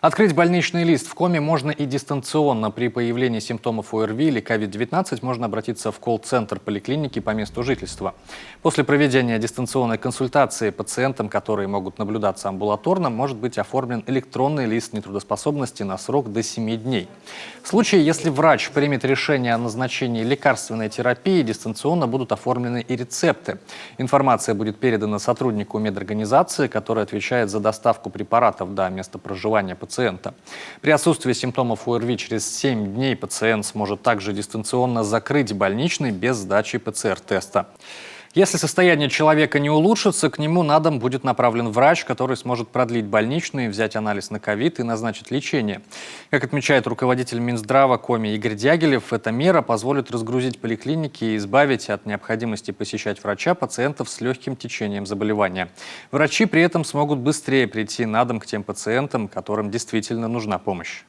Открыть больничный лист в коме можно и дистанционно. При появлении симптомов ОРВИ или COVID-19 можно обратиться в колл-центр поликлиники по месту жительства. После проведения дистанционной консультации пациентам, которые могут наблюдаться амбулаторно, может быть оформлен электронный лист нетрудоспособности на срок до 7 дней. В случае, если врач примет решение о назначении лекарственной терапии, дистанционно будут оформлены и рецепты. Информация будет передана сотруднику медорганизации, который отвечает за доставку препаратов до места проживания пациента. При отсутствии симптомов ОРВИ через 7 дней пациент сможет также дистанционно закрыть больничный без сдачи ПЦР-теста. Если состояние человека не улучшится, к нему на дом будет направлен врач, который сможет продлить больничный, взять анализ на ковид и назначить лечение. Как отмечает руководитель Минздрава Коми Игорь Дягилев, эта мера позволит разгрузить поликлиники и избавить от необходимости посещать врача пациентов с легким течением заболевания. Врачи при этом смогут быстрее прийти на дом к тем пациентам, которым действительно нужна помощь.